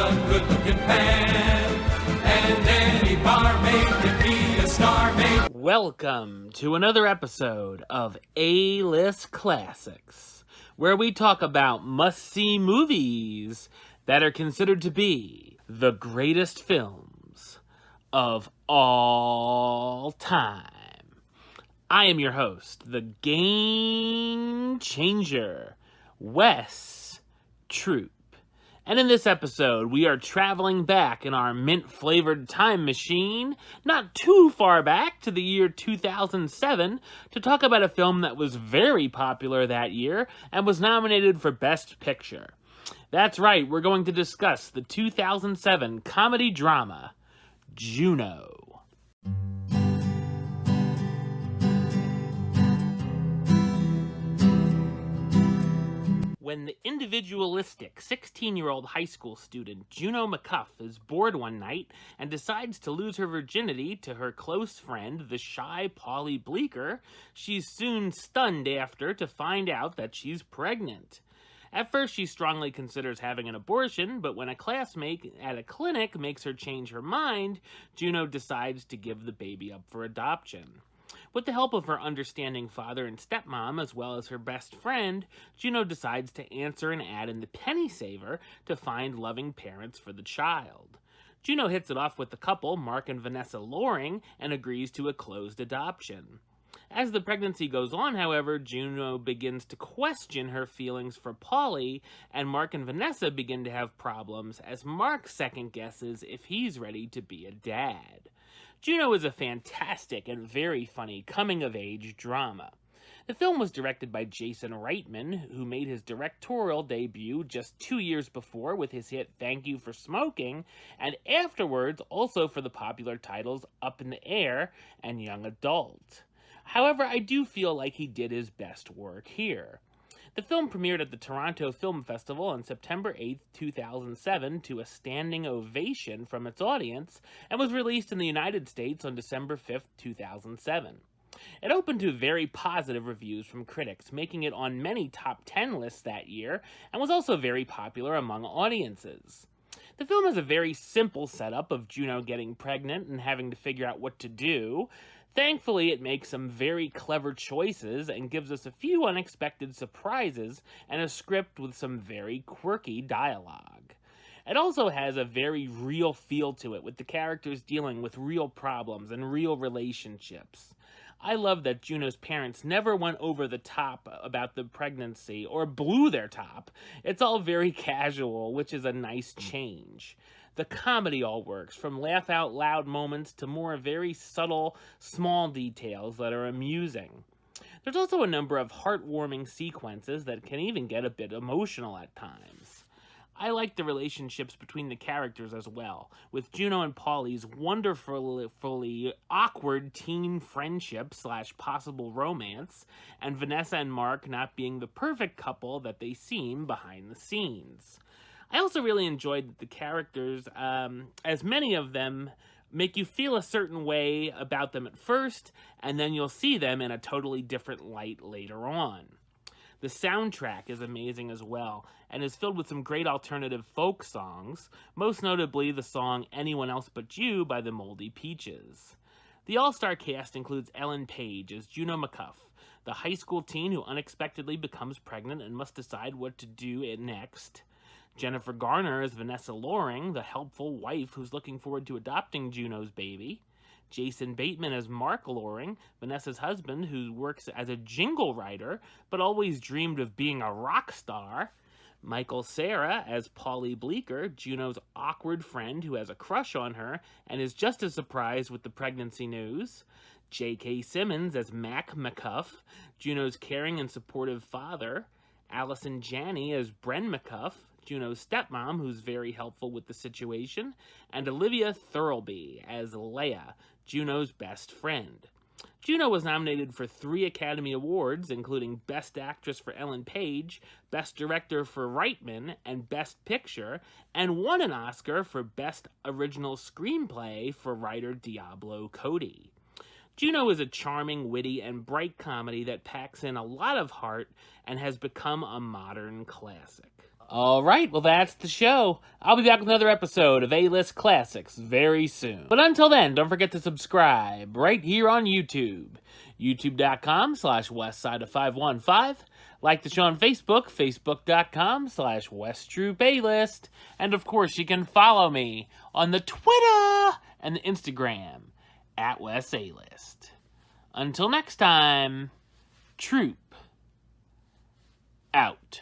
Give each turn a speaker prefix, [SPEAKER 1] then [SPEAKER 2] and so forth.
[SPEAKER 1] a good-looking pan, and any barmaid can be a star maid.
[SPEAKER 2] Welcome to another episode of A-List Classics, where we talk about must-see movies that are considered to be the greatest films of all time. I am your host, the Game Changer, Wes Troop. And in this episode, we are traveling back in our mint-flavored time machine, not too far back to the year 2007, to talk about a film that was very popular that year and was nominated for Best Picture. That's right, we're going to discuss the 2007 comedy drama, Juno. When the individualistic 16-year-old high school student Juno McCuff is bored one night and decides to lose her virginity to her close friend, the shy Polly Bleecker, she's soon stunned after to find out that she's pregnant. At first, she strongly considers having an abortion, but when a classmate at a clinic makes her change her mind, Juno decides to give the baby up for adoption. With the help of her understanding father and stepmom, as well as her best friend, Juno decides to answer an ad in the Penny Saver to find loving parents for the child. Juno hits it off with the couple, Mark and Vanessa Loring, and agrees to a closed adoption. As the pregnancy goes on, however, Juno begins to question her feelings for Polly, and Mark and Vanessa begin to have problems as Mark second guesses if he's ready to be a dad. Juno is a fantastic and very funny coming-of-age drama. The film was directed by Jason Reitman, who made his directorial debut just 2 years before with his hit Thank You for Smoking, and afterwards also for the popular titles Up in the Air and Young Adult. However, I do feel like he did his best work here. The film premiered at the Toronto Film Festival on September 8, 2007 to a standing ovation from its audience and was released in the United States on December 5, 2007. It opened to very positive reviews from critics, making it on many top 10 lists that year, and was also very popular among audiences. The film has a very simple setup of Juno getting pregnant and having to figure out what to do. Thankfully, it makes some very clever choices and gives us a few unexpected surprises and a script with some very quirky dialogue. It also has a very real feel to it, with the characters dealing with real problems and real relationships. I love that Juno's parents never went over the top about the pregnancy or blew their top. It's all very casual, which is a nice change. The comedy all works, from laugh-out-loud moments to more very subtle, small details that are amusing. There's also a number of heartwarming sequences that can even get a bit emotional at times. I like the relationships between the characters as well, with Juno and Polly's wonderfully awkward teen friendship / possible romance, and Vanessa and Mark not being the perfect couple that they seem behind the scenes. I also really enjoyed the characters, as many of them make you feel a certain way about them at first, and then you'll see them in a totally different light later on. The soundtrack is amazing as well, and is filled with some great alternative folk songs, most notably the song Anyone Else But You by the Moldy Peaches. The all-star cast includes Ellen Page as Juno McCuff, the high school teen who unexpectedly becomes pregnant and must decide what to do next. Jennifer Garner as Vanessa Loring, the helpful wife who's looking forward to adopting Juno's baby. Jason Bateman as Mark Loring, Vanessa's husband, who works as a jingle writer, but always dreamed of being a rock star. Michael Cera as Polly Bleecker, Juno's awkward friend who has a crush on her and is just as surprised with the pregnancy news. J.K. Simmons as Mac McCuff, Juno's caring and supportive father. Allison Janney as Bren McCuff, Juno's stepmom, who's very helpful with the situation, and Olivia Thirlby as Leia, Juno's best friend. Juno was nominated for 3 Academy Awards, including Best Actress for Ellen Page, Best Director for Reitman, and Best Picture, and won an Oscar for Best Original Screenplay for writer Diablo Cody. Juno is a charming, witty, and bright comedy that packs in a lot of heart and has become a modern classic. All right, well, that's the show. I'll be back with another episode of A-List Classics very soon. But until then, don't forget to subscribe right here on YouTube. YouTube.com/WestsideOf515. Like the show on Facebook, Facebook.com/WestTrooPaylist. And of course, you can follow me on the Twitter and the Instagram @WesAList. Until next time, Troop out.